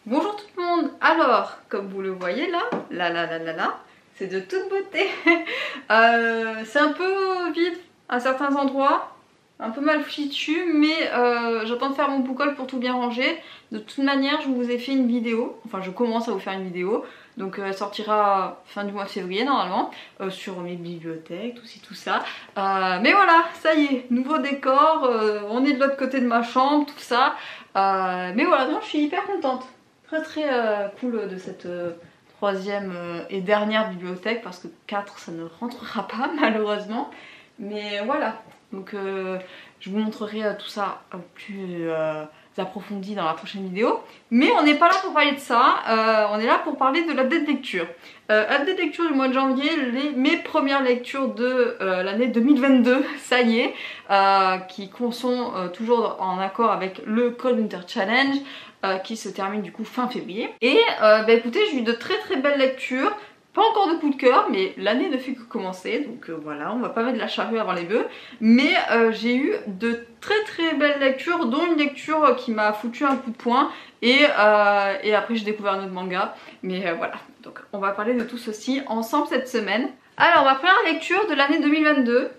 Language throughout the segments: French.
Bonjour tout le monde. Alors, comme vous le voyez là, c'est de toute beauté. C'est un peu vide à certains endroits, un peu mal fichu, mais j'attends de faire mon book haul pour tout bien ranger. De toute manière, je vous ai fait une vidéo, enfin je commence à vous faire une vidéo, donc elle sortira fin du mois de février normalement, sur mes bibliothèques, tout ci tout ça. Mais voilà, ça y est, nouveau décor, on est de l'autre côté de ma chambre, tout ça. Mais voilà, non, je suis hyper contente. Très cool de cette troisième et dernière bibliothèque, parce que 4 ça ne rentrera pas malheureusement. Mais voilà, donc je vous montrerai tout ça plus approfondi dans la prochaine vidéo. Mais on n'est pas là pour parler de ça, on est là pour parler de l'update lecture. Update lecture du mois de janvier, mes premières lectures de l'année 2022, ça y est, qui sont toujours en accord avec le Cold Winter Challenge, qui se termine du coup fin février. Et écoutez, j'ai eu de très belles lectures. Pas encore de coup de cœur, mais l'année ne fait que commencer, donc voilà, on va pas mettre la charrue avant les bœufs. Mais j'ai eu de très belles lectures, dont une lecture qui m'a foutu un coup de poing, et après j'ai découvert un autre manga. Mais voilà, donc on va parler de tout ceci ensemble cette semaine. Alors ma première lecture de l'année 2022,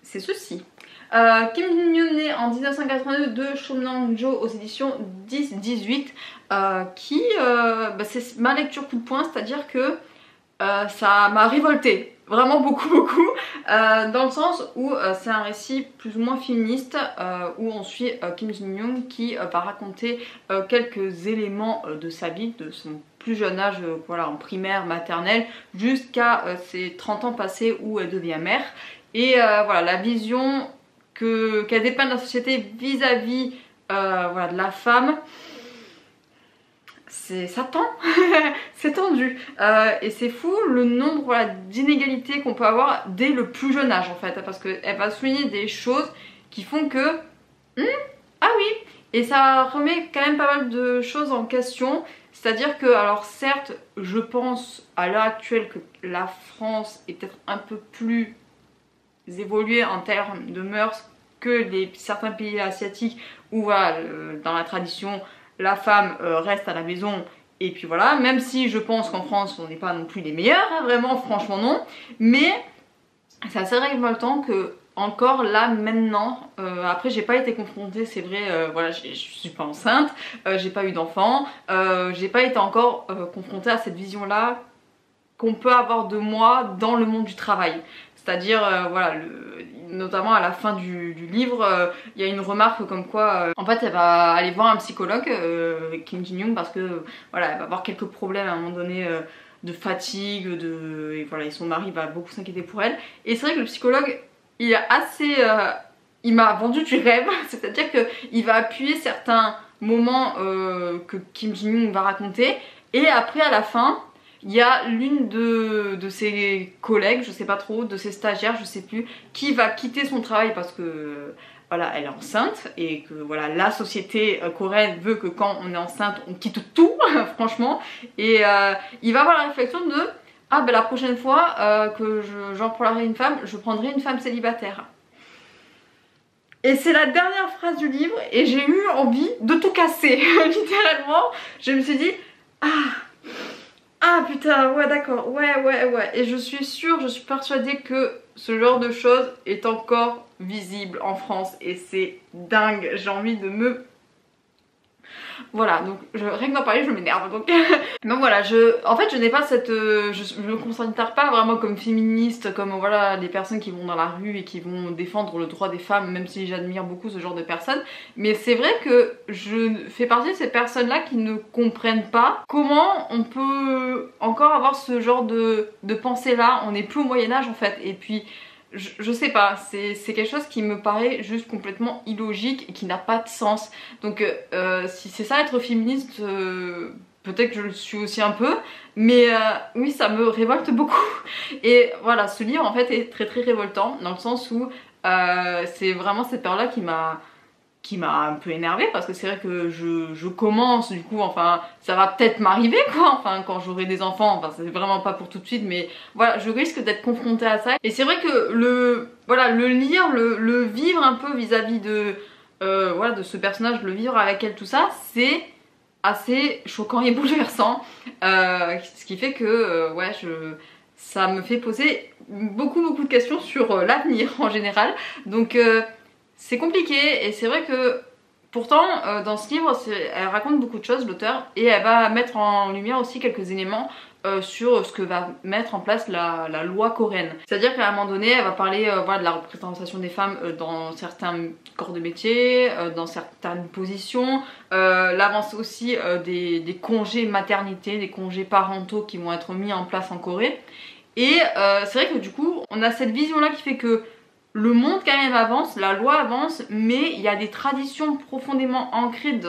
c'est ceci. Kim Jin-yoon né en 1982 de Shomnang-jo aux éditions 10-18, c'est ma lecture coup de poing, c'est-à-dire que ça m'a révoltée, vraiment beaucoup, dans le sens où c'est un récit plus ou moins féministe, où on suit Kim Jin-yoon qui va raconter quelques éléments de sa vie, de son plus jeune âge, voilà, en primaire, maternelle, jusqu'à ses 30 ans passés où elle devient mère. Et voilà, la vision qu'elle dépeint de la société vis-à-vis voilà, de la femme. Ça tend, c'est tendu, et c'est fou le nombre voilà, d'inégalités qu'on peut avoir dès le plus jeune âge en fait, parce qu'elle va souligner des choses qui font que ah oui, et ça remet quand même pas mal de choses en question. C'est-à-dire que, alors certes, je pense à l'heure actuelle que la France est peut-être un peu plus évoluée en termes de mœurs que certains pays asiatiques où voilà, dans la tradition la femme reste à la maison, et puis voilà, même si je pense qu'en France on n'est pas non plus les meilleurs, hein, vraiment franchement non, mais c'est assez révoltant que encore là maintenant, après j'ai pas été confrontée, c'est vrai, voilà, je suis pas enceinte, j'ai pas eu d'enfant, j'ai pas été encore confrontée à cette vision là qu'on peut avoir de moi dans le monde du travail. C'est-à-dire, voilà, notamment à la fin du livre, il y a une remarque comme quoi, en fait, elle va aller voir un psychologue, Kim Jin-yoon, parce que, voilà, elle va avoir quelques problèmes à un moment donné de fatigue, et voilà, et son mari va beaucoup s'inquiéter pour elle. Et c'est vrai que le psychologue, il est assez... il m'a vendu du rêve, c'est-à-dire qu'il va appuyer certains moments que Kim Jin-yoon va raconter, et après, à la fin... il y a l'une de ses collègues, je sais pas trop, de ses stagiaires, je sais plus, qui va quitter son travail parce que voilà, elle est enceinte, et que voilà, la société coréenne veut que quand on est enceinte, on quitte tout, franchement. Et il va avoir la réflexion de ah ben la prochaine fois que j'emploierai une femme, je prendrai une femme célibataire. Et c'est la dernière phrase du livre, et j'ai eu envie de tout casser, littéralement. Je me suis dit ah putain, ouais d'accord, ouais. Et je suis sûre, je suis persuadée que ce genre de choses est encore visible en France. Et c'est dingue, j'ai envie de me... Voilà, donc rien que d'en parler je m'énerve, donc voilà, en fait je n'ai pas cette... je me considère pas vraiment comme féministe, comme voilà les personnes qui vont dans la rue et qui vont défendre le droit des femmes, même si j'admire beaucoup ce genre de personnes. Mais c'est vrai que je fais partie de ces personnes là qui ne comprennent pas comment on peut encore avoir ce genre de pensée là. On n'est plus au Moyen-Âge en fait, et puis... je sais pas, c'est quelque chose qui me paraît juste complètement illogique et qui n'a pas de sens. Donc si c'est ça être féministe, peut-être que je le suis aussi un peu, mais oui, ça me révolte beaucoup. Et voilà, ce livre en fait est très révoltant, dans le sens où c'est vraiment cette période-là qui m'a un peu énervée, parce que c'est vrai que je commence du coup, enfin ça va peut-être m'arriver quoi, enfin quand j'aurai des enfants, enfin c'est vraiment pas pour tout de suite, mais voilà, je risque d'être confrontée à ça. Et c'est vrai que le lire, le vivre un peu vis-à-vis de voilà, de ce personnage, le vivre avec elle, tout ça, c'est assez choquant et bouleversant, ce qui fait que ouais, ça me fait poser beaucoup de questions sur l'avenir en général. Donc c'est compliqué, et c'est vrai que pourtant dans ce livre elle raconte beaucoup de choses, l'auteur, et elle va mettre en lumière aussi quelques éléments sur ce que va mettre en place la loi coréenne. C'est-à-dire qu'à un moment donné, elle va parler voilà, de la représentation des femmes dans certains corps de métier, dans certaines positions, l'avance aussi des congés maternité, des congés parentaux qui vont être mis en place en Corée. Et c'est vrai que du coup, on a cette vision-là qui fait que le monde quand même avance, la loi avance, mais il y a des traditions profondément ancrées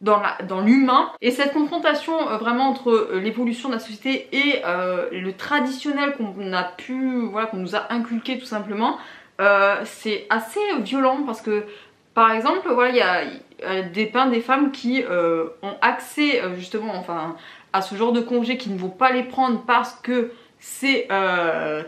dans l'humain, et cette confrontation vraiment entre l'évolution de la société et le traditionnel qu'on a pu, voilà, qu'on nous a inculqué tout simplement, c'est assez violent parce que par exemple voilà, il y a des femmes qui ont accès justement enfin à ce genre de congés, qui ne vont pas les prendre parce que c'est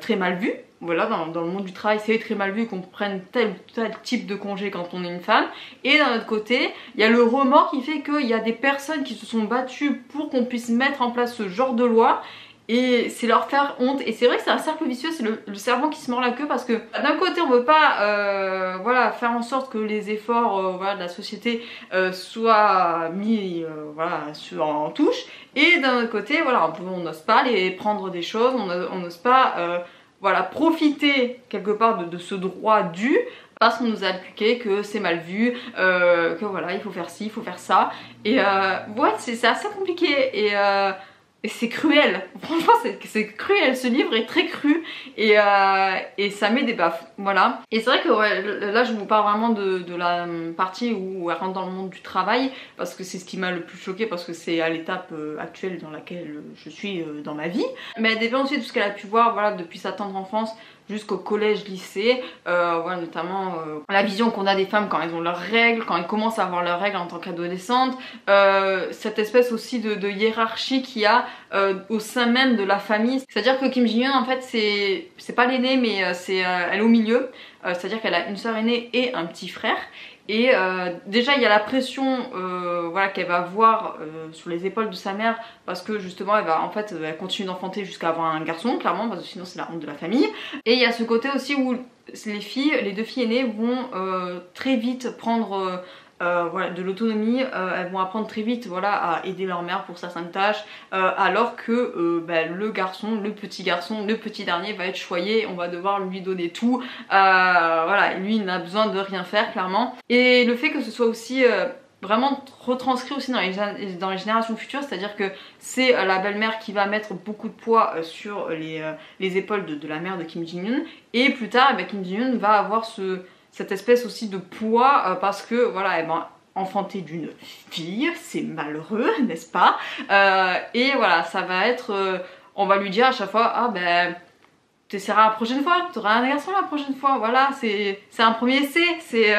très mal vu. Voilà, dans le monde du travail, c'est très mal vu qu'on prenne tel ou tel type de congé quand on est une femme. Et d'un autre côté, il y a le remords qui fait qu'il y a des personnes qui se sont battues pour qu'on puisse mettre en place ce genre de loi. Et c'est leur faire honte. Et c'est vrai que c'est un cercle vicieux, c'est le serpent qui se mord la queue, parce que d'un côté on veut pas voilà, faire en sorte que les efforts voilà, de la société soient mis voilà, en touche. Et d'un autre côté, voilà, on n'ose pas les prendre des choses, on n'ose pas voilà, profiter quelque part de ce droit dû, parce qu'on nous a inculqué que c'est mal vu, que voilà, il faut faire ci, il faut faire ça. Et ouais, c'est assez compliqué, et c'est cruel. Franchement, c'est cruel, ce livre est très cru, et ça met des baffes, voilà. Et c'est vrai que ouais, là je vous parle vraiment de la partie où elle rentre dans le monde du travail, parce que c'est ce qui m'a le plus choqué, parce que c'est à l'étape actuelle dans laquelle je suis dans ma vie. Mais elle dépeint aussi tout ce qu'elle a pu voir, voilà, depuis sa tendre enfance jusqu'au collège, lycée, voilà, notamment la vision qu'on a des femmes quand elles ont leurs règles, quand elles commencent à avoir leurs règles en tant qu'adolescentes, cette espèce aussi de hiérarchie qu'il y a au sein même de la famille. C'est-à-dire que Kim Ji-yeon, en fait, c'est pas l'aînée, mais elle est au milieu, c'est-à-dire qu'elle a une sœur aînée et un petit frère. Et déjà il y a la pression voilà, qu'elle va avoir sur les épaules de sa mère, parce que justement elle va en fait elle continue d'enfanter jusqu'à avoir un garçon, clairement, parce que sinon c'est la honte de la famille. Et il y a ce côté aussi où les deux filles aînées vont très vite prendre voilà, de l'autonomie, elles vont apprendre très vite, voilà, à aider leur mère pour certaines tâches, alors que le garçon, le petit garçon, le petit dernier va être choyé, on va devoir lui donner tout, voilà, lui il n'a besoin de rien faire clairement. Et le fait que ce soit aussi vraiment retranscrit aussi dans les générations futures, c'est-à-dire que c'est la belle-mère qui va mettre beaucoup de poids sur les épaules de la mère de Kim Ji-yeon, et plus tard Kim Ji-yeon va avoir cette espèce aussi de poids parce que voilà, elle va enfanter d'une fille, c'est malheureux, n'est-ce pas, et voilà, ça va être on va lui dire à chaque fois, ah ben t'essaieras la prochaine fois, t'auras un garçon la prochaine fois, voilà, c'est un premier essai, c'est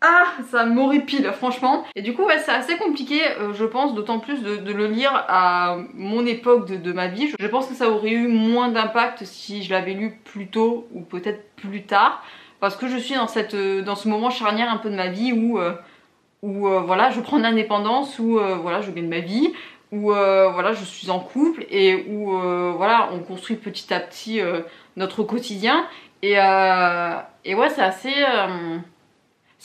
ah, ça m'horripile franchement. Et du coup ouais, c'est assez compliqué je pense, d'autant plus de le lire à mon époque de ma vie. Je pense que ça aurait eu moins d'impact si je l'avais lu plus tôt ou peut-être plus tard, parce que je suis dans ce moment charnière un peu de ma vie où voilà, je prends l'indépendance, où voilà, je gagne ma vie, où voilà, je suis en couple, et où voilà, on construit petit à petit notre quotidien. Et ouais, c'est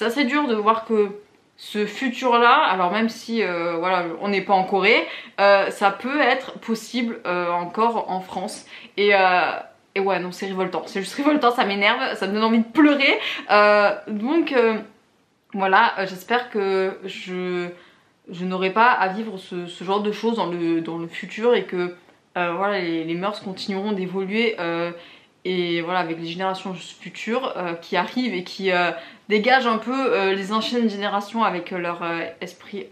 assez dur de voir que ce futur là, alors même si voilà, on n'est pas en Corée, ça peut être possible encore en France. Et ouais, non, c'est révoltant, c'est juste révoltant, ça m'énerve, ça me donne envie de pleurer. Donc voilà, j'espère que je n'aurai pas à vivre ce genre de choses dans le futur, et que voilà, les mœurs continueront d'évoluer, et voilà, avec les générations futures qui arrivent et qui dégagent un peu les anciennes générations avec leur esprit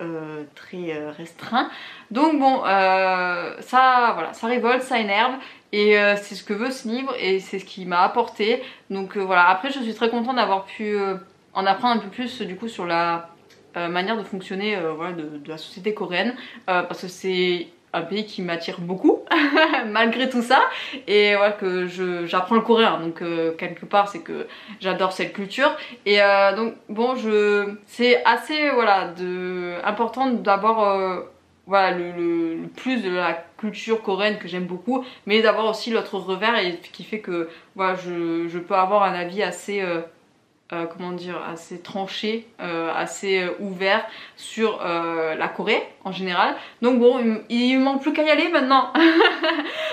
très restreint. Donc bon, ça, voilà, ça révolte, ça énerve, et c'est ce que veut ce livre, et c'est ce qui m'a apporté. Donc voilà, après je suis très contente d'avoir pu en apprendre un peu plus du coup sur la manière de fonctionner voilà, de la société coréenne, parce que c'est un pays qui m'attire beaucoup malgré tout ça, et voilà que j'apprends le coréen, donc quelque part c'est que j'adore cette culture, et donc bon, c'est assez voilà important d'avoir voilà le plus de la culture coréenne que j'aime beaucoup, mais d'avoir aussi l'autre revers, et qui fait que voilà, je peux avoir un avis assez comment dire, assez tranché, assez ouvert sur la Corée en général. Donc bon, il manque plus qu'à y aller maintenant.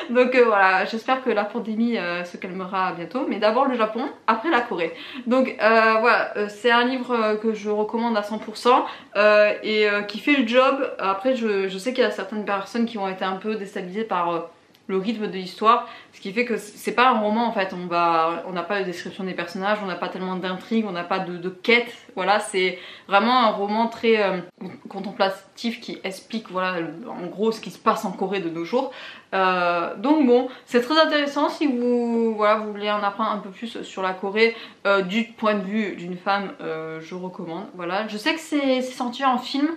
Donc voilà, j'espère que la pandémie se calmera bientôt, mais d'abord le Japon, après la Corée. Donc voilà, c'est un livre que je recommande à 100% et qui fait le job. Après je sais qu'il y a certaines personnes qui ont été un peu déstabilisées par le rythme de l'histoire, ce qui fait que c'est pas un roman en fait, on n'a pas de description des personnages, on n'a pas tellement d'intrigue, on n'a pas de quête, voilà, c'est vraiment un roman très contemplatif qui explique voilà en gros ce qui se passe en Corée de nos jours. Donc bon, c'est très intéressant si vous voulez en apprendre un peu plus sur la Corée du point de vue d'une femme, je recommande. Voilà, je sais que c'est sorti en film.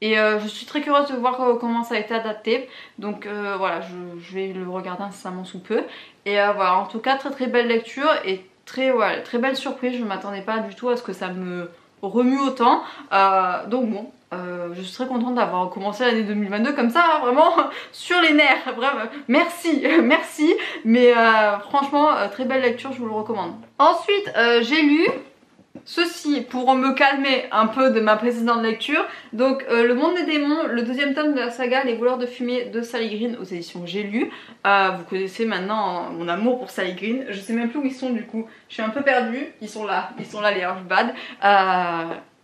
Et je suis très curieuse de voir comment ça a été adapté, donc voilà, je vais le regarder incessamment sous peu. Et voilà, en tout cas très belle lecture et très belle surprise, je ne m'attendais pas du tout à ce que ça me remue autant. Donc bon, je suis très contente d'avoir commencé l'année 2022 comme ça, hein, vraiment sur les nerfs, vraiment, merci, merci, mais franchement très belle lecture, je vous le recommande. Ensuite j'ai lu ceci pour me calmer un peu de ma précédente lecture. Donc Le Monde des Démons, le deuxième tome de la saga Les Voleurs de Fumée de Sally Green aux éditions J'ai lu. Vous connaissez maintenant mon amour pour Sally Green. Je sais même plus où ils sont du coup. Je suis un peu perdue. Ils sont là les Earthbad.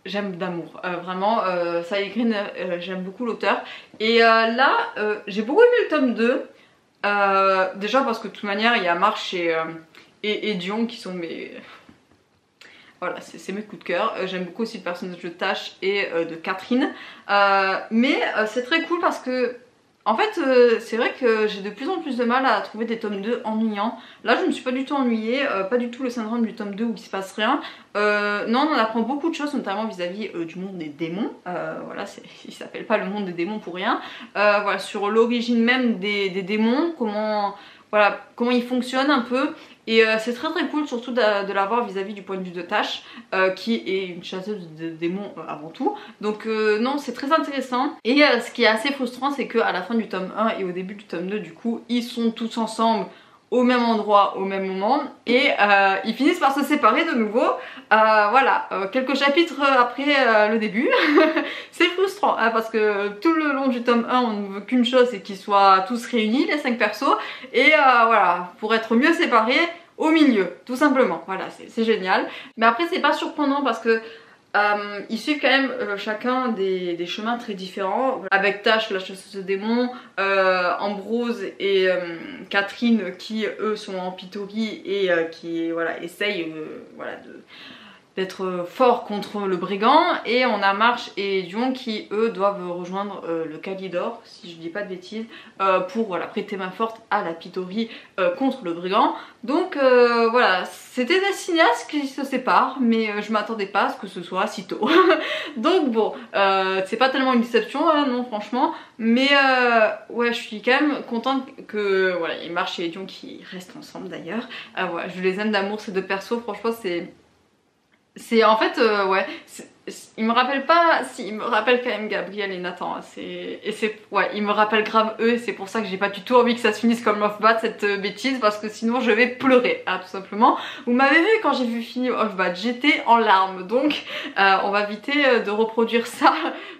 J'aime d'amour, vraiment. Sally Green, j'aime beaucoup l'auteur. Et là, j'ai beaucoup aimé le tome 2. Déjà parce que de toute manière, il y a Marche et Dion qui sont mes... Voilà, c'est mes coups de cœur. J'aime beaucoup aussi le personnage de Tash et de Catherine. Mais c'est très cool parce que, en fait, c'est vrai que j'ai de plus en plus de mal à trouver des tomes 2 ennuyants. Là, je me suis pas du tout ennuyée, pas du tout le syndrome du tome 2 où il se passe rien. Non, on en apprend beaucoup de choses, notamment vis-à-vis du monde des démons. Voilà, il s'appelle pas le monde des démons pour rien. Voilà, sur l'origine même des démons, comment ils fonctionnent un peu. Et c'est très cool surtout de l'avoir vis-à-vis du point de vue de Tash, qui est une chasseuse de démons avant tout. Donc non, c'est très intéressant. Et ce qui est assez frustrant, c'est qu'à la fin du tome 1 et au début du tome 2, du coup, ils sont tous ensemble au même endroit, au même moment, et ils finissent par se séparer de nouveau, voilà, quelques chapitres après le début. C'est frustrant, hein, parce que tout le long du tome 1, on ne veut qu'une chose, c'est qu'ils soient tous réunis, les 5 persos, et voilà, pour être mieux séparés, au milieu, tout simplement. Voilà, c'est génial. Mais après, c'est pas surprenant parce que ils suivent quand même chacun des chemins très différents. Avec Tash, la chasseuse de démons, Ambrose et Catherine qui eux sont en Pittori et qui voilà, essayent voilà, d'être forts contre le brigand. Et on a Marche et Dion qui eux doivent rejoindre le Calidor, si je dis pas de bêtises, pour voilà, prêter main forte à la Pittori contre le brigand. Donc voilà, c'était des cinéastes qui se séparent, mais je m'attendais pas à ce que ce soit si tôt. Donc bon, c'est pas tellement une déception, hein, non franchement, mais ouais, je suis quand même contente que voilà, il Marche et Dion qui restent ensemble d'ailleurs. Voilà, je les aime d'amour ces deux persos, franchement c'est en fait ouais, il me rappelle pas, si il me rappelle quand même Gabriel et Nathan, hein, ouais, il me rappelle grave eux, c'est pour ça que j'ai pas du tout envie que ça se finisse comme Offbad cette bêtise, parce que sinon je vais pleurer, hein, tout simplement. Vous m'avez vu quand j'ai vu finir Offbad, j'étais en larmes, donc on va éviter de reproduire ça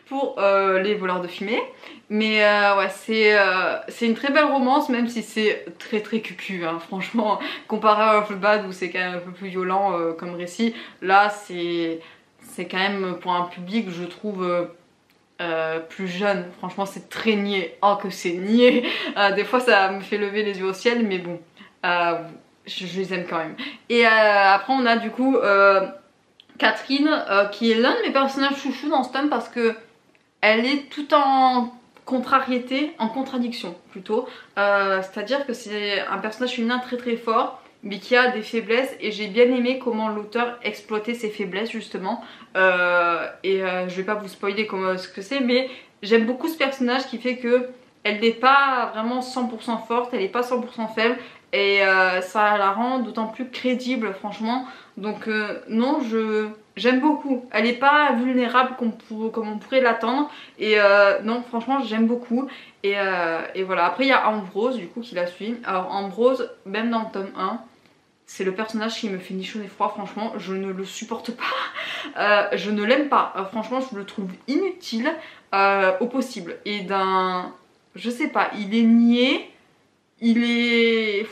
pour les voleurs de fumée. Mais ouais, c'est une très belle romance, même si c'est très cucu, hein, franchement, comparé à Offbad où c'est quand même un peu plus violent comme récit. Là c'est quand même pour un public, je trouve, plus jeune. Franchement c'est très niais, oh que c'est niais. Des fois ça me fait lever les yeux au ciel, mais bon, je les aime quand même. Et après on a du coup Catherine, qui est l'un de mes personnages chouchous dans ce tome, parce que elle est tout en contrariété, en contradiction plutôt, c'est-à-dire que c'est un personnage féminin très fort, mais qui a des faiblesses, et j'ai bien aimé comment l'auteur exploitait ses faiblesses justement, je vais pas vous spoiler ce que c'est, mais j'aime beaucoup ce personnage qui fait que elle n'est pas vraiment 100% forte, elle n'est pas 100% faible. Et ça la rend d'autant plus crédible franchement. Donc non, j'aime beaucoup. Elle n'est pas vulnérable comme on pourrait l'attendre. Et non, franchement, j'aime beaucoup. Et voilà, après il y a Ambrose du coup qui la suit. Alors Ambrose, même dans le tome 1, c'est le personnage qui me fait ni chaud ni froid, franchement, je ne le supporte pas. Je ne l'aime pas. Franchement, je le trouve inutile au possible. Et je sais pas, il est niais. Il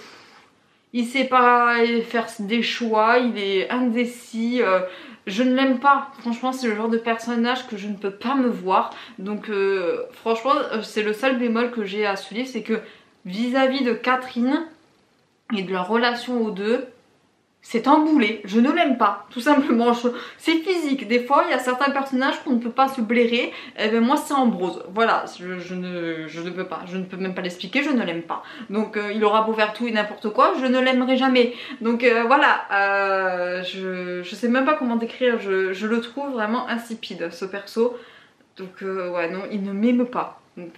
sait pas faire des choix, il est indécis, je ne l'aime pas. Franchement, c'est le genre de personnage que je ne peux pas me voir. Donc franchement, c'est le seul bémol que j'ai à ce livre, c'est que vis-à-vis de Catherine et de leur relation aux deux, c'est un boulet, je ne l'aime pas, tout simplement. C'est physique, des fois il y a certains personnages qu'on ne peut pas se blairer, et ben moi c'est Ambrose, voilà, je ne peux pas, je ne peux même pas l'expliquer, je ne l'aime pas. Donc il aura beau faire tout et n'importe quoi, je ne l'aimerai jamais. Donc voilà, je sais même pas comment décrire, je le trouve vraiment insipide ce perso. Donc ouais non, il ne m'aime pas. Donc,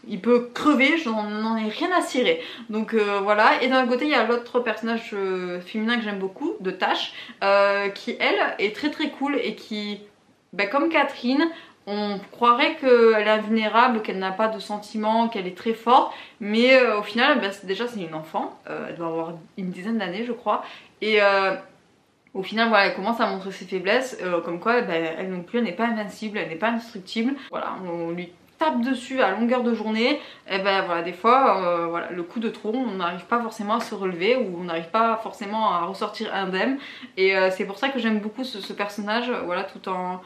il peut crever, j'en ai rien à cirer. Donc voilà, et d'un côté il y a l'autre personnage féminin que j'aime beaucoup, de Tash, qui elle est très très cool et qui, comme Catherine, on croirait qu'elle est invulnérable, qu'elle n'a pas de sentiments, qu'elle est très forte, mais au final déjà c'est une enfant, elle doit avoir une dizaine d'années je crois, et au final voilà, elle commence à montrer ses faiblesses, comme quoi elle non plus elle n'est pas invincible, elle n'est pas indestructible, voilà, on lui tape dessus à longueur de journée, et voilà, des fois voilà, le coup de trop, on n'arrive pas forcément à se relever ou on n'arrive pas forcément à ressortir indemne, et c'est pour ça que j'aime beaucoup ce personnage, voilà, tout en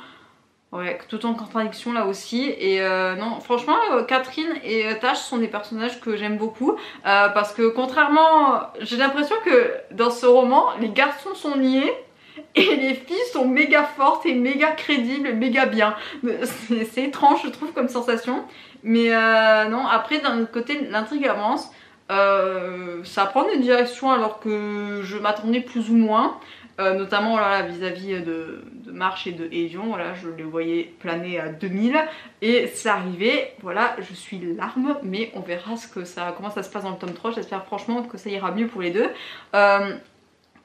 contradiction là aussi. Et non, franchement Catherine et Tash sont des personnages que j'aime beaucoup, parce que contrairement, j'ai l'impression que dans ce roman les garçons sont niais et les filles sont méga fortes et méga crédibles, méga bien. C'est étrange je trouve comme sensation. Mais non, après d'un autre côté l'intrigue avance, ça prend une direction alors que je m'attendais plus ou moins. Notamment voilà, vis-à-vis de Marche et de Evian, voilà, je les voyais planer à 2000 et c'est arrivé, voilà, je suis larme, mais on verra comment ça se passe dans le tome 3, j'espère franchement que ça ira mieux pour les deux.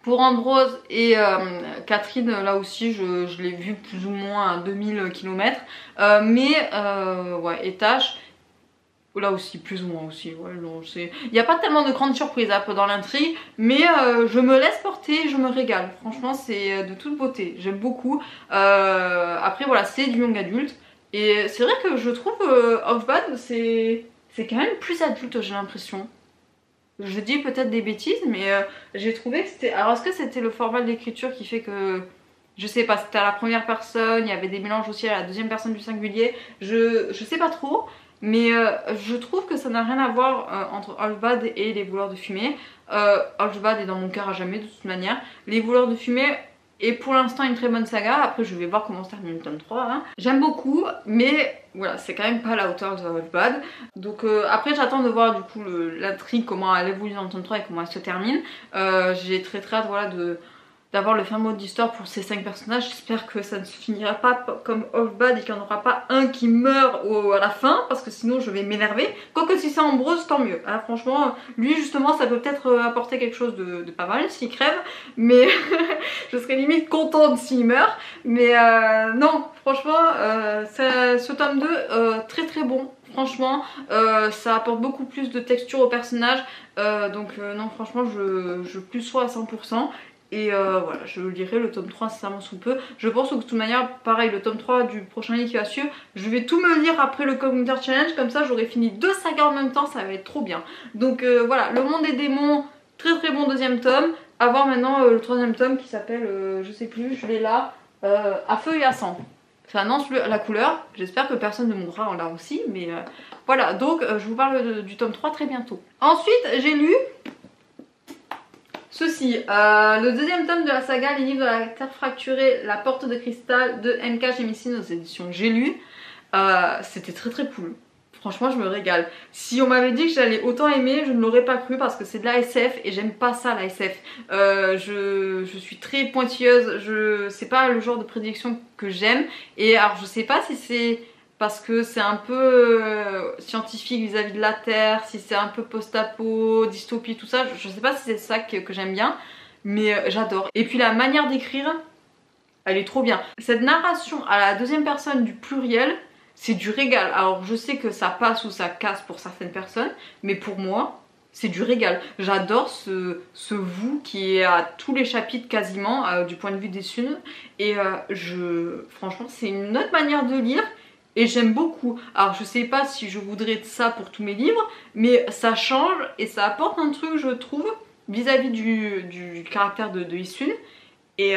Pour Ambrose et Catherine, là aussi je l'ai vu plus ou moins à 2000 km, mais ouais, et Tash, là aussi, plus ou moins aussi, ouais, non, il n'y a pas tellement de grandes surprises dans l'intrigue, mais je me laisse porter, je me régale. Franchement, c'est de toute beauté, j'aime beaucoup. Après, voilà, c'est du young adulte. Et c'est vrai que je trouve Off-Bad, c'est quand même plus adulte, j'ai l'impression. Je dis peut-être des bêtises, mais j'ai trouvé que c'était... Alors, est-ce que c'était le format d'écriture qui fait que... Je sais pas, c'était à la première personne, il y avait des mélanges aussi à la deuxième personne du singulier. Je sais pas trop. Mais je trouve que ça n'a rien à voir entre Off-Bad et Les Voleurs de Fumée. Off-Bad est dans mon cœur à jamais de toute manière. Les Voleurs de Fumée est pour l'instant une très bonne saga. Après je vais voir comment se termine le tome 3. Hein. J'aime beaucoup, mais voilà, c'est quand même pas à la hauteur de Off-Bad. Donc après j'attends de voir du coup l'intrigue, comment elle évolue dans le tome 3 et comment elle se termine. J'ai très hâte voilà, d'avoir le fin mot d'histoire pour ces 5 personnages. J'espère que ça ne se finira pas comme Off-Bad et qu'il n'y en aura pas un qui meurt à la fin, parce que sinon je vais m'énerver. Quoique si c'est Ambrose, tant mieux. Alors, franchement, lui justement ça peut peut-être apporter quelque chose de pas mal s'il crève, mais je serais limite contente s'il meurt. Mais non, franchement, ce tome 2, très très bon. Franchement, ça apporte beaucoup plus de texture au personnage. Donc non, franchement, je plus sois à 100%. Et voilà, je lirai le tome 3 incessamment sous peu. Je pense que de toute manière, pareil, le tome 3 du prochain livre qui va suivre, je vais tout me lire après le Community Challenge. Comme ça, j'aurai fini 2 sagas en même temps, ça va être trop bien. Donc voilà, Le Monde des Démons, très très bon deuxième tome. À voir maintenant le troisième tome qui s'appelle, je sais plus, je l'ai là, À Feu et à Sang. Ça annonce la couleur, j'espère que personne ne mourra en là aussi. Mais voilà, donc je vous parle du tome 3 très bientôt. Ensuite, j'ai lu... Ceci, le deuxième tome de la saga Les Livres de la Terre Fracturée, La Porte de Cristal de M.K. Jemisin aux éditions J'ai lu. C'était très très cool. Franchement, je me régale. Si on m'avait dit que j'allais autant aimer, je ne l'aurais pas cru parce que c'est de la SF et j'aime pas ça la SF. Je suis très pointilleuse, c'est pas le genre de prédiction que j'aime. Et alors je sais pas si c'est parce que c'est un peu scientifique vis-à-vis de la Terre, si c'est un peu post-apo, dystopie, tout ça. Je sais pas si c'est ça que j'aime bien, mais j'adore. Et puis la manière d'écrire, elle est trop bien. Cette narration à la deuxième personne du pluriel, c'est du régal. Alors je sais que ça passe ou ça casse pour certaines personnes, mais pour moi, c'est du régal. J'adore ce vous qui est à tous les chapitres quasiment, du point de vue des Sun. Et franchement, c'est une autre manière de lire. Et j'aime beaucoup. Alors je sais pas si je voudrais de ça pour tous mes livres, mais ça change et ça apporte un truc, je trouve, vis-à-vis du caractère de Isun. Et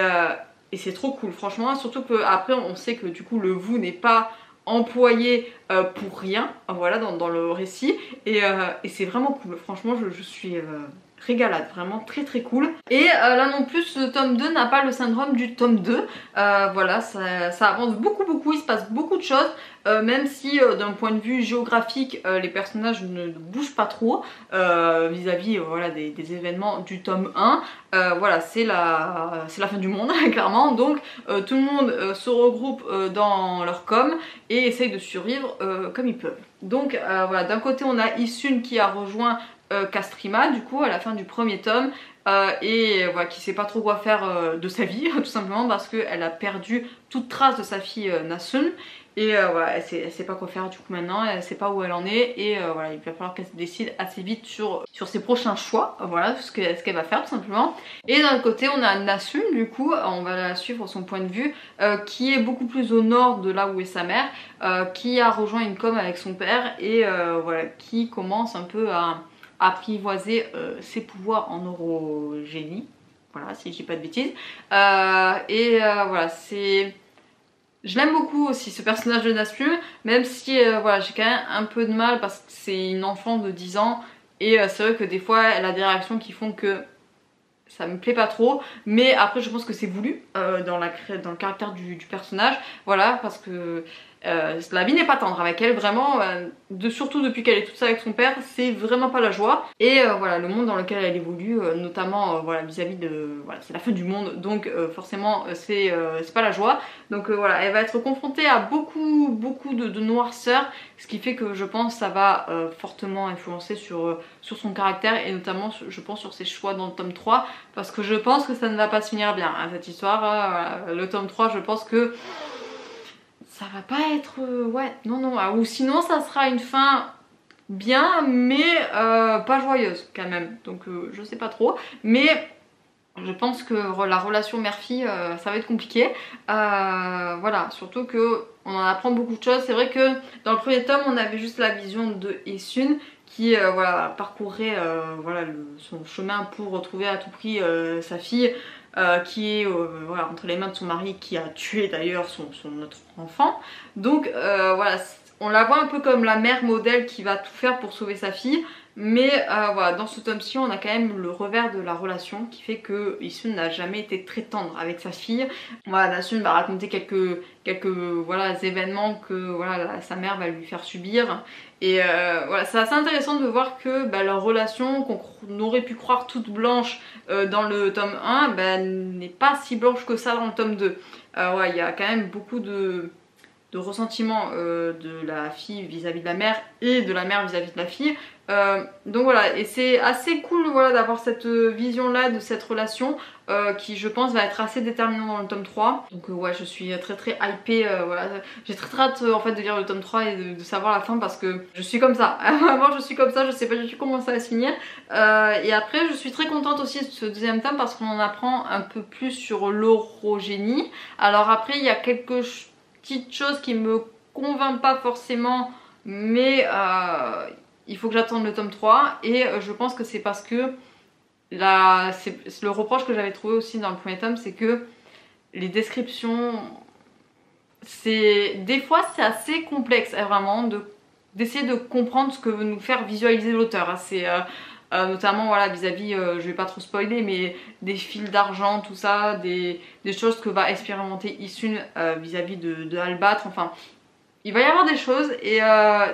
c'est trop cool, franchement. Surtout qu'après, on sait que du coup, le vous n'est pas employé pour rien, voilà, dans le récit. Et c'est vraiment cool. Franchement, je suis régalade, vraiment très très cool. Et là non plus, ce tome 2 n'a pas le syndrome du tome 2. Voilà, ça avance beaucoup, il se passe beaucoup de choses. Même si d'un point de vue géographique, les personnages ne bougent pas trop vis-à-vis voilà, des événements du tome 1. Voilà, c'est la fin du monde, clairement. Donc tout le monde se regroupe dans leur com et essaye de survivre comme ils peuvent. Donc voilà, d'un côté on a Isun qui a rejoint Castrima du coup à la fin du premier tome et voilà, qui sait pas trop quoi faire de sa vie tout simplement parce qu'elle a perdu toute trace de sa fille Nasun. Et voilà, elle sait pas quoi faire du coup maintenant, elle sait pas où elle en est et voilà, il va falloir qu'elle se décide assez vite sur ses prochains choix, voilà ce qu'elle va faire tout simplement. Et d'un côté on a Nasun du coup, on va la suivre son point de vue, qui est beaucoup plus au nord de là où est sa mère, qui a rejoint une com avec son père et voilà, qui commence un peu à apprivoiser ses pouvoirs en orogénie, voilà si je dis pas de bêtises. Voilà, c'est... Je l'aime beaucoup aussi ce personnage de Nasun, même si voilà, j'ai quand même un peu de mal parce que c'est une enfant de 10 ans et c'est vrai que des fois elle a des réactions qui font que ça me plaît pas trop, mais après je pense que c'est voulu dans le caractère du personnage, voilà, parce que la vie n'est pas tendre avec elle, vraiment, surtout depuis qu'elle est toute seule avec son père, c'est vraiment pas la joie. Et voilà, le monde dans lequel elle évolue, notamment voilà, vis-à-vis de... Voilà, c'est la fin du monde, donc forcément c'est pas la joie. Donc voilà, elle va être confrontée à beaucoup de noirceur, ce qui fait que je pense ça va fortement influencer sur son caractère et notamment je pense sur ses choix dans le tome 3, parce que je pense que ça ne va pas se finir bien hein, cette histoire. Le tome 3, je pense que ça va pas être... ouais, non. Ou sinon ça sera une fin bien, mais pas joyeuse quand même. Donc je sais pas trop. Mais je pense que la relation mère-fille, ça va être compliqué. Voilà, surtout que on en apprend beaucoup de choses. C'est vrai que dans le premier tome, on avait juste la vision de Isun qui voilà, parcourait voilà, son chemin pour retrouver à tout prix sa fille. Qui est voilà, entre les mains de son mari qui a tué d'ailleurs son autre enfant. Donc voilà, on la voit un peu comme la mère modèle qui va tout faire pour sauver sa fille. Mais voilà, dans ce tome-ci, on a quand même le revers de la relation qui fait que Isun n'a jamais été très tendre avec sa fille. Voilà, Nasun va raconter quelques voilà, événements que voilà, sa mère va lui faire subir. Et voilà, c'est assez intéressant de voir que leur relation, qu'on aurait pu croire toute blanche dans le tome 1, n'est pas si blanche que ça dans le tome 2. Ouais, il y a quand même beaucoup de ressentiment de la fille vis-à-vis de la mère et de la mère vis-à-vis de la fille. Donc voilà, et c'est assez cool voilà, d'avoir cette vision là de cette relation qui je pense va être assez déterminante dans le tome 3. Donc ouais, je suis très hypée, voilà. J'ai très hâte en fait de lire le tome 3 et de savoir la fin parce que je suis comme ça. Vraiment je suis comme ça, je sais pas du tout comment ça va se finir. Et après je suis très contente aussi de ce deuxième tome parce qu'on en apprend un peu plus sur l'orogénie. Alors après il y a quelques petites choses qui me convainc pas forcément, mais il faut que j'attende le tome 3 et je pense que c'est parce que c'est le reproche que j'avais trouvé aussi dans le premier tome, c'est que les descriptions, des fois c'est assez complexe vraiment d'essayer de comprendre ce que veut nous faire visualiser l'auteur. C'est notamment voilà, vis-à-vis, je vais pas trop spoiler, mais des fils d'argent, tout ça, des choses que va expérimenter Isun vis-à-vis de Albâtre, enfin il va y avoir des choses et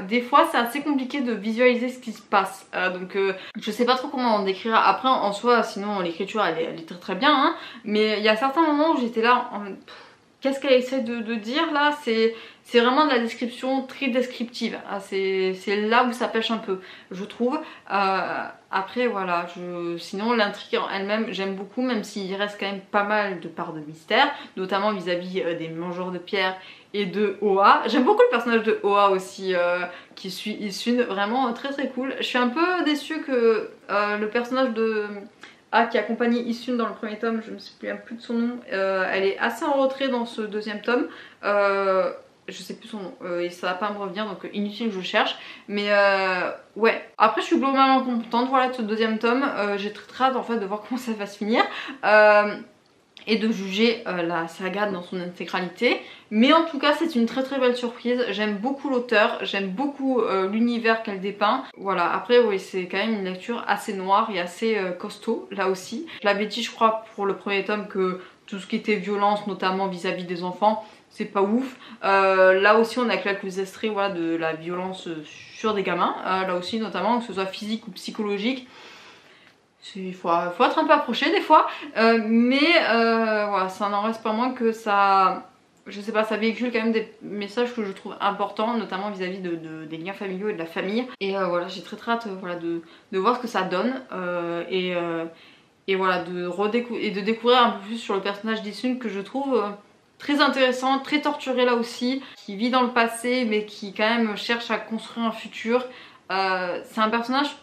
des fois c'est assez compliqué de visualiser ce qui se passe. Donc je sais pas trop comment on décrira. Après en soi, sinon l'écriture elle est très bien, hein, mais il y a certains moments où j'étais là en... qu'est-ce qu'elle essaie de dire là? C'est vraiment de la description très descriptive. Ah, c'est là où ça pêche un peu, je trouve. Après voilà, sinon l'intrigue en elle-même j'aime beaucoup, même s'il reste quand même pas mal de parts de mystère, notamment vis-à-vis des mangeurs de pierre et de Oa. J'aime beaucoup le personnage de Oa aussi, qui suit Isun, vraiment très très cool. Je suis un peu déçue que le personnage de qui accompagnait Isun dans le premier tome, je me souviens plus de son nom, elle est assez en retrait dans ce deuxième tome. Je sais plus son nom et ça va pas me revenir, donc inutile que je cherche, mais ouais, après je suis globalement contente, voilà, de ce deuxième tome. J'ai très hâte en fait de voir comment ça va se finir et de juger la saga dans son intégralité, mais en tout cas c'est une très très belle surprise. J'aime beaucoup l'auteur, j'aime beaucoup l'univers qu'elle dépeint. Voilà, après oui, c'est quand même une lecture assez noire et assez costaud là aussi. Je l'avais dit je crois pour le premier tome que tout ce qui était violence, notamment vis-à-vis des enfants, c'est pas ouf. Là aussi on a quelques extraits, voilà, de la violence sur des gamins, là aussi notamment, que ce soit physique ou psychologique. Il faut être un peu approché des fois, mais voilà, ça n'en reste pas moins que ça, je sais pas, ça véhicule quand même des messages que je trouve importants, notamment vis-à-vis des liens familiaux et de la famille. Et voilà, j'ai très hâte voilà, de voir ce que ça donne, et voilà, de découvrir un peu plus sur le personnage d'Isun, que je trouve très intéressant, très torturé là aussi, qui vit dans le passé mais qui quand même cherche à construire un futur. C'est un personnage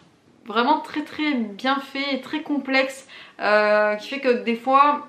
vraiment très très bien fait et très complexe, qui fait que des fois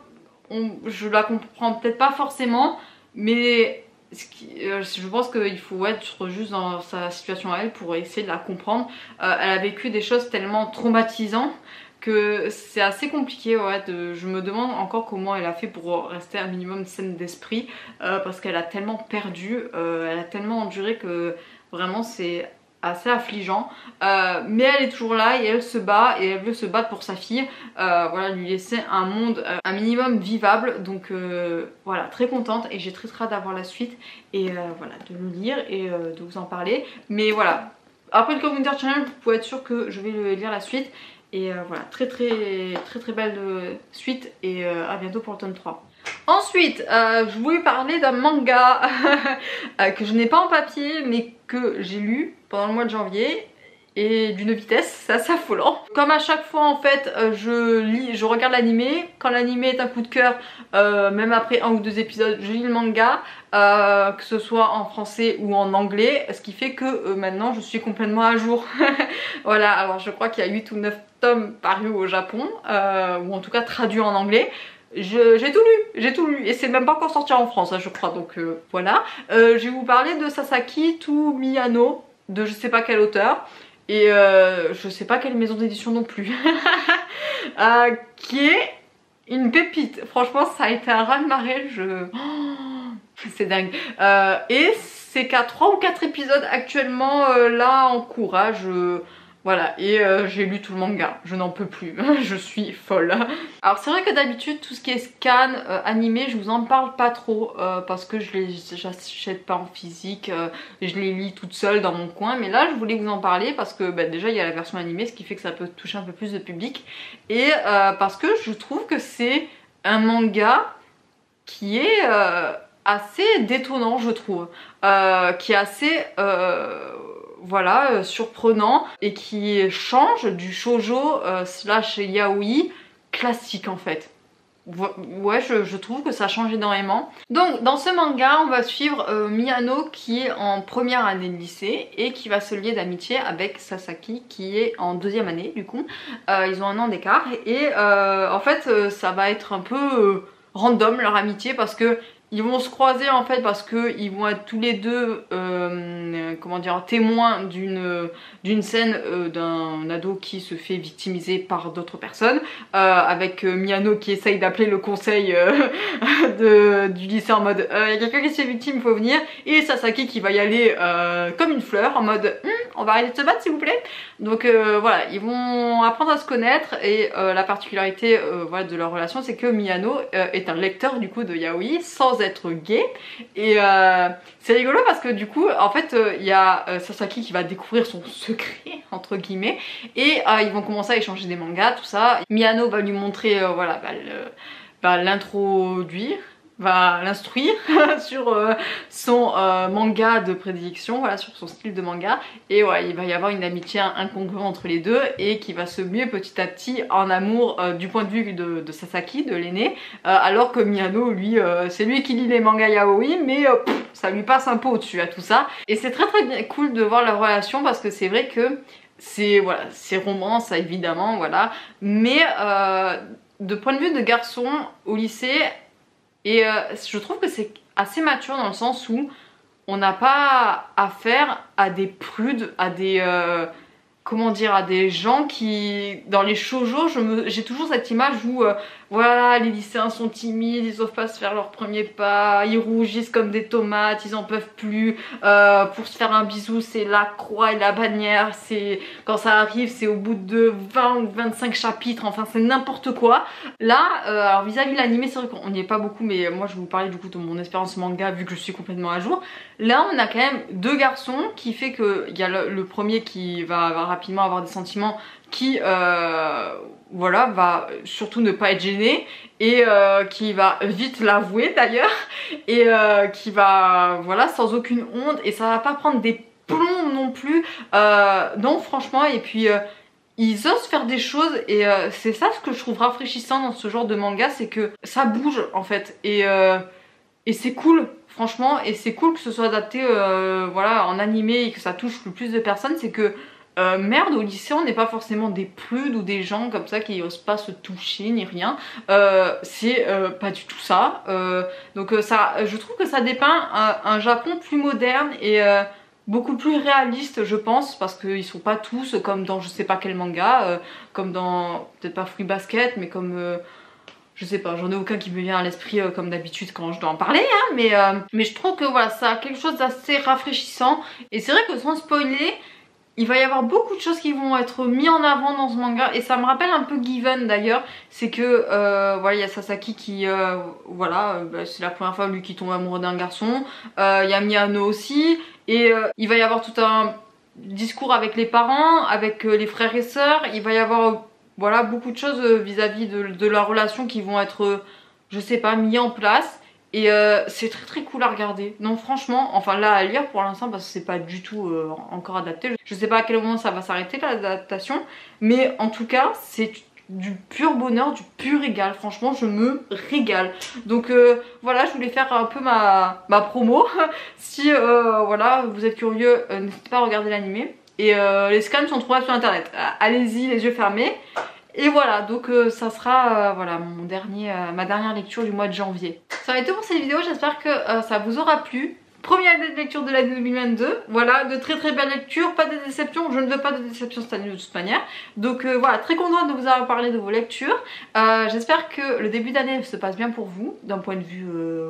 je la comprends peut-être pas forcément, mais je pense qu'il faut être juste dans sa situation à elle pour essayer de la comprendre. Elle a vécu des choses tellement traumatisantes que c'est assez compliqué, ouais, je me demande encore comment elle a fait pour rester un minimum saine d'esprit, parce qu'elle a tellement perdu, elle a tellement enduré que vraiment c'est assez affligeant, mais elle est toujours là et elle se bat et elle veut se battre pour sa fille, voilà, lui laisser un monde un minimum vivable, donc voilà, très contente et j'ai très hâte d'avoir la suite et voilà, de le lire et de vous en parler. Mais voilà, après le Commander Channel vous pouvez être sûr que je vais lire la suite. Et voilà, très belle suite et à bientôt pour le tome 3. Ensuite, je voulais parler d'un manga que je n'ai pas en papier mais que j'ai lu pendant le mois de janvier, et d'une vitesse, c'est assez affolant. Comme à chaque fois en fait, je regarde l'animé, quand l'animé est un coup de cœur, même après 1 ou 2 épisodes, je lis le manga, que ce soit en français ou en anglais, ce qui fait que maintenant je suis complètement à jour. Voilà, alors je crois qu'il y a 8 ou 9 tomes parus au Japon, ou en tout cas traduits en anglais. J'ai tout lu et c'est même pas encore sorti en France, hein, je crois, donc voilà. Je vais vous parler de Sasaki to Miyano, de je sais pas quel auteur, et je sais pas quelle maison d'édition non plus, qui est une pépite. Franchement ça a été un raz-de-marée, c'est dingue. Et c'est qu'à 3 ou 4 épisodes actuellement là en cours, hein, voilà, et j'ai lu tout le manga, je n'en peux plus, je suis folle. Alors c'est vrai que d'habitude tout ce qui est scan, animé, je vous en parle pas trop, parce que je les achète pas en physique, je les lis toute seule dans mon coin, mais là je voulais vous en parler parce que bah, déjà il y a la version animée, ce qui fait que ça peut toucher un peu plus de public, et parce que je trouve que c'est un manga qui est assez détonnant, je trouve, qui est assez voilà, surprenant et qui change du shoujo slash yaoi classique en fait. Ouais, je trouve que ça change énormément. Donc dans ce manga on va suivre Miyano qui est en première année de lycée et qui va se lier d'amitié avec Sasaki qui est en 2e année du coup. Ils ont 1 an d'écart et en fait ça va être un peu random leur amitié, parce que ils vont se croiser en fait parce que ils vont être tous les deux comment dire, témoins d'une scène d'un ado qui se fait victimiser par d'autres personnes, avec Miyano qui essaye d'appeler le conseil du lycée en mode il y a quelqu'un qui se fait victime, il faut venir, et Sasaki qui va y aller comme une fleur en mode on va arrêter de se battre s'il vous plaît. Donc voilà, ils vont apprendre à se connaître et la particularité voilà, de leur relation, c'est que Miyano est un lecteur du coup de yaoi sans être gay, et c'est rigolo parce que du coup en fait il y a Sasaki qui va découvrir son secret entre guillemets, et ils vont commencer à échanger des mangas, tout ça. Miyano va lui montrer voilà, l'introduire va l'instruire sur son manga de prédilection, voilà, sur son style de manga. Et ouais, il va y avoir une amitié incongrue entre les deux et qui va se muer petit à petit en amour du point de vue de Sasaki, de l'aîné, alors que Miyano, lui, c'est lui qui lit les mangas yaoi, mais ça lui passe un peu au-dessus à tout ça. Et c'est très bien cool de voir leur relation parce que c'est vrai que c'est voilà, c'est romance évidemment, voilà, mais de point de vue de garçon au lycée, et je trouve que c'est assez mature dans le sens où on n'a pas affaire à des prudes, à des comment dire, à des gens qui, dans les shoujo, j'ai toujours cette image où voilà, les lycéens sont timides, ils osent pas se faire leur premier pas, ils rougissent comme des tomates, ils en peuvent plus, pour se faire un bisou c'est la croix et la bannière, c'est quand ça arrive c'est au bout de 20 ou 25 chapitres, enfin c'est n'importe quoi. Là, alors vis-à-vis de l'anime, c'est vrai qu'on n'y est pas beaucoup, mais moi je vais vous parler du coup de mon expérience manga vu que je suis complètement à jour. Là on a quand même deux garçons qui fait que il y a le premier qui va rapidement avoir des sentiments, qui voilà, va surtout ne pas être gêné et qui va vite l'avouer d'ailleurs, et qui va voilà sans aucune honte, et ça va pas prendre des plombs non plus, non franchement. Et puis ils osent faire des choses, et c'est ça ce que je trouve rafraîchissant dans ce genre de manga, c'est que ça bouge en fait, et c'est cool franchement, et c'est cool que ce soit adapté voilà, en animé et que ça touche le plus de personnes. C'est que merde, au lycée on n'est pas forcément des prudes ou des gens comme ça qui osent pas se toucher ni rien, c'est pas du tout ça, donc ça, je trouve que ça dépeint un Japon plus moderne et beaucoup plus réaliste je pense, parce qu'ils sont pas tous comme dans je sais pas quel manga, comme dans, peut-être pas Fruit Basket, mais comme je sais pas, j'en ai aucun qui me vient à l'esprit comme d'habitude quand je dois en parler, hein, mais je trouve que voilà, ça a quelque chose d'assez rafraîchissant. Et c'est vrai que sans spoiler, il va y avoir beaucoup de choses qui vont être mis en avant dans ce manga, et ça me rappelle un peu Given d'ailleurs. C'est que voilà, il y a Sasaki qui voilà, bah, c'est la première fois lui qui tombe amoureux d'un garçon, il y a Miyano aussi, et il va y avoir tout un discours avec les parents, avec les frères et sœurs. Il va y avoir voilà, beaucoup de choses vis-à-vis de la relation qui vont être je sais pas, mis en place. Et c'est très cool à regarder. Non franchement, enfin là à lire pour l'instant, parce que c'est pas du tout encore adapté. Je sais pas à quel moment ça va s'arrêter l'adaptation, mais en tout cas c'est du pur bonheur, du pur régal. Franchement je me régale. Donc voilà, je voulais faire un peu ma promo. Si voilà, vous êtes curieux, n'hésitez pas à regarder l'animé. Et les scans sont trouvables sur internet. Allez-y les yeux fermés. Et voilà, donc ça sera voilà, ma dernière lecture du mois de janvier. Ça va être tout pour cette vidéo, j'espère que ça vous aura plu. Première lecture de l'année 2022, voilà, de très belles lectures, pas de déception, je ne veux pas de déception cette année de toute manière. Donc voilà, très contente de vous avoir parlé de vos lectures. J'espère que le début d'année se passe bien pour vous, d'un point de vue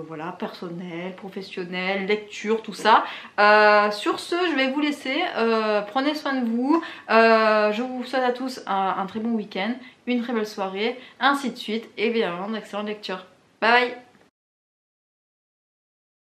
voilà, personnel, professionnel, lecture, tout ça. Sur ce, je vais vous laisser, prenez soin de vous, je vous souhaite à tous un très bon week-end, une très belle soirée, ainsi de suite, et évidemment d'excellentes lectures. Bye bye.